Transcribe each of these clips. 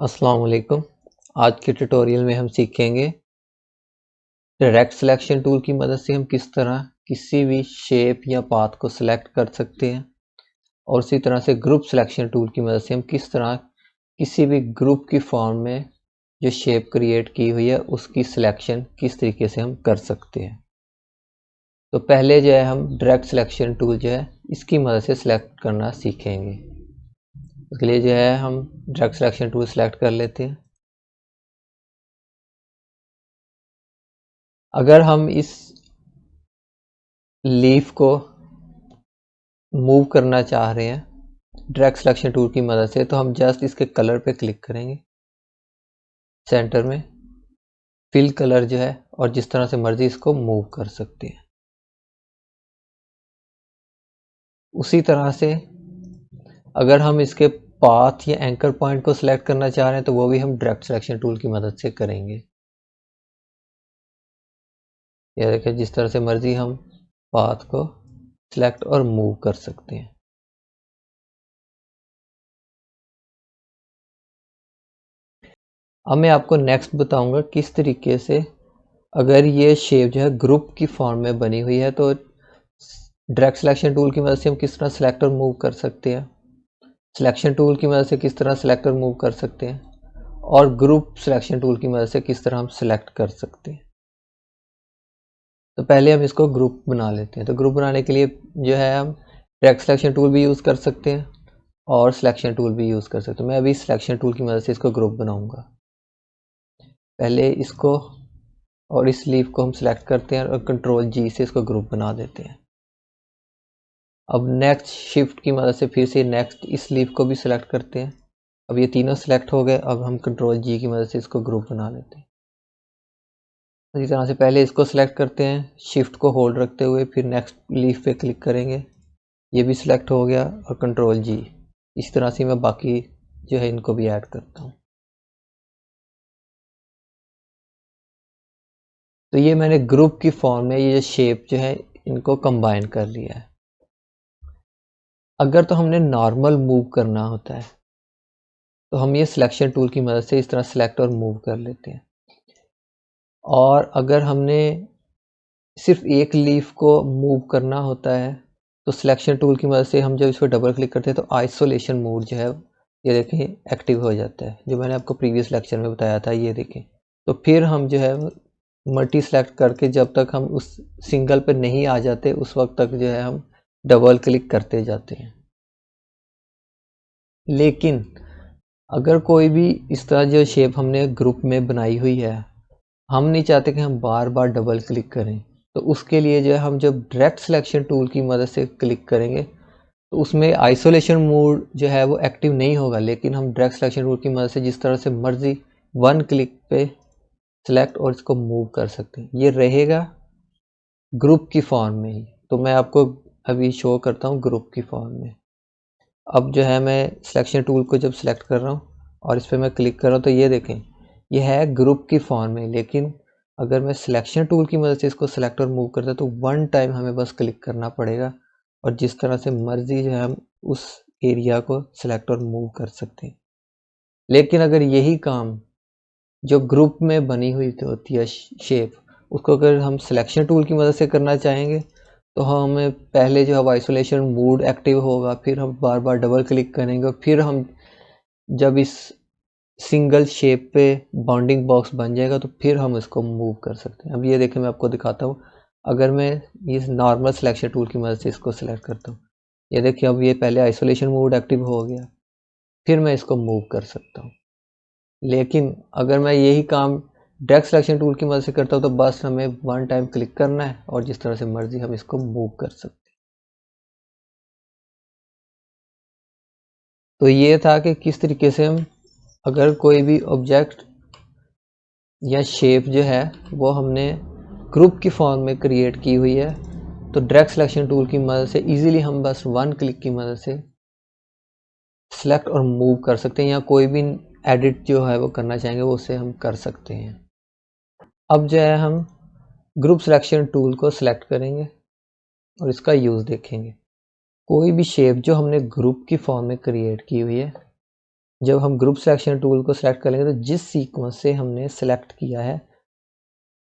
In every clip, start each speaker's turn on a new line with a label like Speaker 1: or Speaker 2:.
Speaker 1: अस्सलाम वालेकुम। आज के ट्यूटोरियल में हम सीखेंगे डायरेक्ट सिलेक्शन टूल की मदद से हम किस तरह किसी भी शेप या पाथ को सिलेक्ट कर सकते हैं, और उसी तरह से ग्रुप सिलेक्शन टूल की मदद से हम किस तरह किसी भी ग्रुप की फॉर्म में जो शेप क्रिएट की हुई है उसकी सिलेक्शन किस तरीके से हम कर सकते हैं। तो पहले जो है हम डायरेक्ट सिलेक्शन टूल जो है इसकी मदद से सिलेक्ट करना सीखेंगे। उसके लिए जो है हम डायरेक्ट सिलेक्शन टूल सिलेक्ट कर लेते हैं। अगर हम इस लीफ को मूव करना चाह रहे हैं डायरेक्ट सिलेक्शन टूल की मदद से, तो हम जस्ट इसके कलर पे क्लिक करेंगे, सेंटर में फिल कलर जो है, और जिस तरह से मर्जी इसको मूव कर सकते हैं। उसी तरह से अगर हम इसके पाथ या एंकर पॉइंट को सिलेक्ट करना चाह रहे हैं तो वो भी हम डायरेक्ट सिलेक्शन टूल की मदद से करेंगे। यह देखिए, जिस तरह से मर्जी हम पाथ को सिलेक्ट और मूव कर सकते हैं। अब मैं आपको नेक्स्ट बताऊंगा किस तरीके से अगर ये शेप जो है ग्रुप की फॉर्म में बनी हुई है तो डायरेक्ट सिलेक्शन टूल की मदद से हम किस तरह सिलेक्ट और मूव कर सकते हैं, सिलेक्शन टूल की मदद से किस तरह सिलेक्ट और मूव कर सकते हैं, और ग्रुप सिलेक्शन टूल की मदद से किस तरह हम सिलेक्ट कर सकते हैं। तो पहले हम इसको ग्रुप बना लेते हैं। तो ग्रुप बनाने के लिए जो है हम डायरेक्ट सिलेक्शन टूल भी यूज़ कर सकते हैं और सिलेक्शन टूल भी यूज़ कर सकते हैं। मैं अभी सिलेक्शन टूल की मदद से इसको ग्रुप बनाऊंगा। पहले इसको और इस लीफ को हम सिलेक्ट करते हैं और कंट्रोल जी से इसको ग्रुप बना देते हैं। अब नेक्स्ट शिफ्ट की मदद से फिर से नेक्स्ट इस लीफ को भी सिलेक्ट करते हैं। अब ये तीनों सिलेक्ट हो गए। अब हम कंट्रोल जी की मदद से इसको ग्रुप बना लेते हैं। इसी तरह से पहले इसको सिलेक्ट करते हैं, शिफ्ट को होल्ड रखते हुए, फिर नेक्स्ट लीफ पे क्लिक करेंगे, ये भी सिलेक्ट हो गया, और कंट्रोल जी। इस तरह से मैं बाकी जो है इनको भी ऐड करता हूँ। तो ये मैंने ग्रुप की फॉर्म में ये शेप जो है इनको कंबाइन कर लिया है। अगर तो हमने नॉर्मल मूव करना होता है तो हम ये सिलेक्शन टूल की मदद से इस तरह सिलेक्ट और मूव कर लेते हैं। और अगर हमने सिर्फ एक लीफ को मूव करना होता है तो सिलेक्शन टूल की मदद से हम जब इस पर डबल क्लिक करते हैं तो आइसोलेशन मोड जो है ये देखें एक्टिव हो जाता है, जो मैंने आपको प्रीवियस लेक्चर में बताया था। ये देखें, तो फिर हम जो है मल्टी सेलेक्ट करके जब तक हम उस सिंगल पे नहीं आ जाते उस वक्त तक जो है हम डबल क्लिक करते जाते हैं। लेकिन अगर कोई भी इस तरह जो शेप हमने ग्रुप में बनाई हुई है, हम नहीं चाहते कि हम बार बार डबल क्लिक करें, तो उसके लिए जो है हम जब डायरेक्ट सिलेक्शन टूल की मदद से क्लिक करेंगे तो उसमें आइसोलेशन मोड जो है वो एक्टिव नहीं होगा। लेकिन हम डायरेक्ट सिलेक्शन टूल की मदद से जिस तरह से मर्जी वन क्लिक पे सिलेक्ट और इसको मूव कर सकते हैं। ये रहेगा ग्रुप की फॉर्म में ही। तो मैं आपको अभी शो करता हूँ ग्रुप की फॉर्म में। अब जो है मैं सिलेक्शन टूल को जब सिलेक्ट कर रहा हूँ और इस पर मैं क्लिक कर रहा हूँ तो ये देखें ये है ग्रुप की फॉर्म में। लेकिन अगर मैं सिलेक्शन टूल की मदद से इसको सिलेक्ट और मूव करता तो वन टाइम हमें बस क्लिक करना पड़ेगा और जिस तरह से मर्जी जो है हम उस एरिया को सिलेक्ट और मूव कर सकते हैं। लेकिन अगर यही काम जो ग्रुप में बनी हुई होती है शेप, उसको अगर हम सिलेक्शन टूल की मदद से करना चाहेंगे तो हमें पहले जो है आइसोलेशन मोड एक्टिव होगा, फिर हम बार बार डबल क्लिक करेंगे, फिर हम जब इस सिंगल शेप पे बाउंडिंग बॉक्स बन जाएगा तो फिर हम इसको मूव कर सकते हैं। अब ये देखें, मैं आपको दिखाता हूँ। अगर मैं इस नॉर्मल सिलेक्शन टूल की मदद से इसको सिलेक्ट करता हूँ, ये देखिए अब ये पहले आइसोलेशन मोड एक्टिव हो गया, फिर मैं इसको मूव कर सकता हूँ। लेकिन अगर मैं यही काम डायरेक्ट सिलेक्शन टूल की मदद से करता हूँ तो बस हमें वन टाइम क्लिक करना है और जिस तरह से मर्जी हम इसको मूव कर सकते हैं। तो ये था कि किस तरीके से हम अगर कोई भी ऑब्जेक्ट या शेप जो है वो हमने ग्रुप की फॉर्म में क्रिएट की हुई है तो डायरेक्ट सिलेक्शन टूल की मदद से इजीली हम बस वन क्लिक की मदद से सिलेक्ट और मूव कर सकते हैं, या कोई भी एडिट जो है वो करना चाहेंगे वो उससे हम कर सकते हैं। अब जो है हम ग्रुप सिलेक्शन टूल को सिलेक्ट करेंगे और इसका यूज़ देखेंगे। कोई भी शेप जो हमने ग्रुप की फॉर्म में क्रिएट की हुई है जब हम ग्रुप सिलेक्शन टूल को सिलेक्ट कर लेंगे तो जिस सीक्वेंस से हमने सेलेक्ट किया है,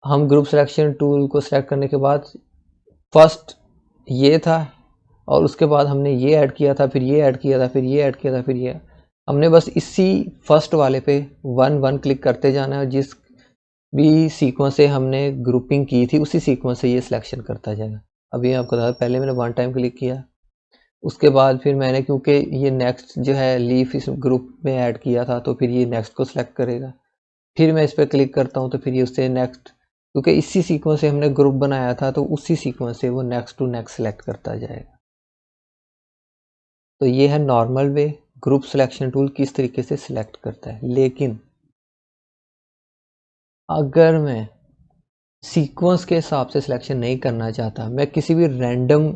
Speaker 1: हम ग्रुप सिलेक्शन टूल को सिलेक्ट करने के बाद फर्स्ट ये था और उसके बाद हमने ये ऐड किया था, फिर ये ऐड किया था, फिर ये ऐड किया था, फिर ये, हमने बस इसी फर्स्ट वाले पे 1 1 क्लिक करते जाना है। जिस भी सीक्वेंस से हमने ग्रुपिंग की थी उसी सीक्वेंस से ये सिलेक्शन करता जाएगा। अभी आपको बता, पहले मैंने 1 टाइम क्लिक किया, उसके बाद फिर मैंने, क्योंकि ये नेक्स्ट जो है लीफ इस ग्रुप में ऐड किया था, तो फिर ये नेक्स्ट को सिलेक्ट करेगा। फिर मैं इस पर क्लिक करता हूँ तो फिर ये उससे नेक्स्ट, क्योंकि इसी सीक्वेंस से हमने ग्रुप बनाया था तो उसी सीक्वेंस से वो नेक्स्ट टू नेक्स्ट सेलेक्ट करता जाएगा। तो ये है normal way group selection tool किस तरीके से सिलेक्ट करता है। लेकिन अगर मैं सीक्वेंस के हिसाब से सिलेक्शन नहीं करना चाहता, मैं किसी भी रैंडम,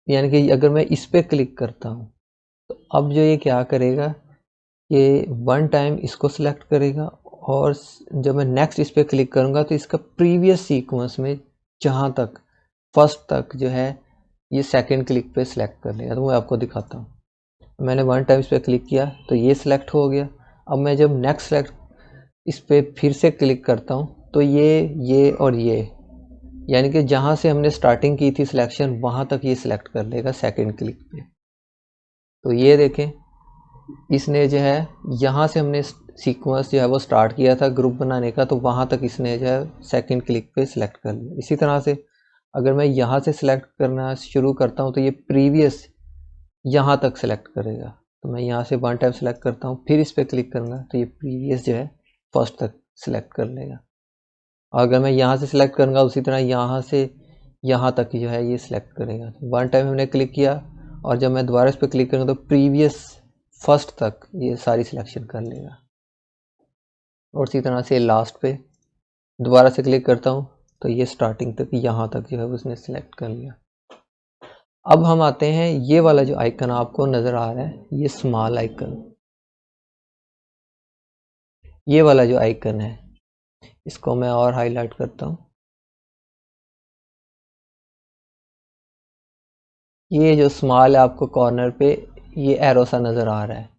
Speaker 1: यानी कि अगर मैं इस पर क्लिक करता हूँ तो अब जो ये क्या करेगा, ये 1 टाइम इसको सिलेक्ट करेगा और जब मैं नेक्स्ट इस पर क्लिक करूँगा तो इसका प्रीवियस सीक्वेंस में जहाँ तक फर्स्ट तक जो है ये सेकंड क्लिक पे सिलेक्ट कर लेगा। तो मैं आपको दिखाता हूँ, मैंने 1 टाइम इस पर क्लिक किया तो ये सिलेक्ट हो गया। अब मैं जब नेक्स्ट सेलेक्ट इस पर फिर से क्लिक करता हूँ तो ये और ये, यानी कि जहाँ से हमने स्टार्टिंग की थी सिलेक्शन वहाँ तक ये सिलेक्ट कर लेगा सेकंड क्लिक पे। तो ये देखें, इसने जो है यहाँ से हमने सीक्वेंस जो है वो स्टार्ट किया था ग्रुप बनाने का, तो वहाँ तक इसने जो है सेकंड क्लिक पे सिलेक्ट कर लिया। इसी तरह से अगर मैं यहाँ से सिलेक्ट करना शुरू करता हूँ तो ये प्रीवियस यहाँ तक सिलेक्ट करेगा। तो मैं यहाँ से 1 टाइम सिलेक्ट करता हूँ, फिर इस पर क्लिक करूँगा तो ये प्रीवियस जो है फर्स्ट तक सिलेक्ट कर लेगा। और अगर मैं यहाँ से सिलेक्ट करूँगा उसी तरह यहाँ से यहाँ तक जो है ये सिलेक्ट करेगा। 1 टाइम हमने क्लिक किया और जब मैं दोबारा इस पर क्लिक करूँगा तो प्रीवियस फर्स्ट तक ये सारी सिलेक्शन कर लेगा। और इसी तरह से लास्ट पे दोबारा से क्लिक करता हूँ तो ये स्टार्टिंग तक यहाँ तक जो है उसने सिलेक्ट कर लिया। अब हम आते हैं, ये वाला जो आइकन आपको नज़र आ रहा है, ये स्मॉल आइकन, ये वाला जो आइकन है इसको मैं और हाईलाइट करता हूँ। ये जो स्मॉल है आपको कॉर्नर पे ये एरो सा नज़र आ रहा है,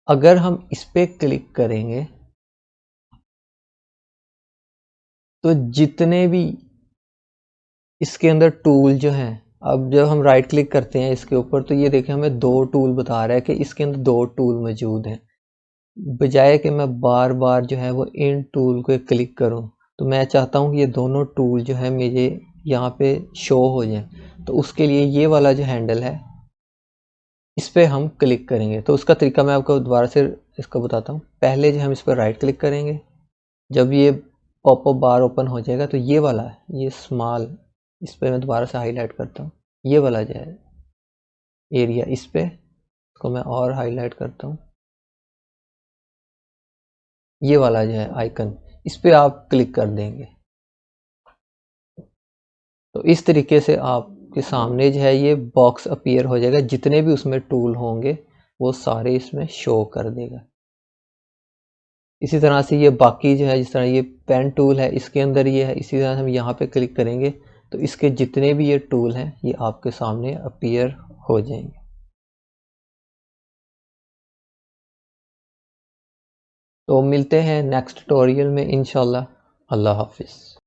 Speaker 1: अगर हम इस पर क्लिक करेंगे तो जितने भी इसके अंदर टूल जो हैं, अब जब हम राइट क्लिक करते हैं इसके ऊपर तो ये देखें हमें 2 टूल बता रहा है कि इसके अंदर 2 टूल मौजूद हैं। बजाय कि मैं बार बार जो है वो इन टूल को क्लिक करूं, तो मैं चाहता हूं कि ये दोनों टूल जो है मेरे यहाँ पे शो हो जाएं। तो उसके लिए ये वाला जो हैंडल है इस पर हम क्लिक करेंगे। तो उसका तरीका मैं आपको दोबारा से इसको बताता हूँ। पहले जो हम इस पर राइट क्लिक करेंगे, जब ये पॉपअप बार ओपन हो जाएगा तो ये वाला है, ये स्मॉल, इस पर मैं दोबारा से हाईलाइट करता हूँ, ये वाला जो है एरिया, इस पे इसको मैं और हाईलाइट करता हूँ, ये वाला जो है आइकन, इस पे आप क्लिक कर देंगे। तो इस तरीके से आपके सामने जो है ये बॉक्स अपीयर हो जाएगा, जितने भी उसमें टूल होंगे वो सारे इसमें शो कर देगा। इसी तरह से ये बाकी जो है, जिस तरह ये पेन टूल है इसके अंदर ये है, इसी तरह हम यहाँ पे क्लिक करेंगे तो इसके जितने भी ये टूल हैं ये आपके सामने अपीयर हो जाएंगे। तो मिलते हैं नेक्स्ट ट्यूटोरियल में इंशाल्लाह। अल्लाह हाफिज़।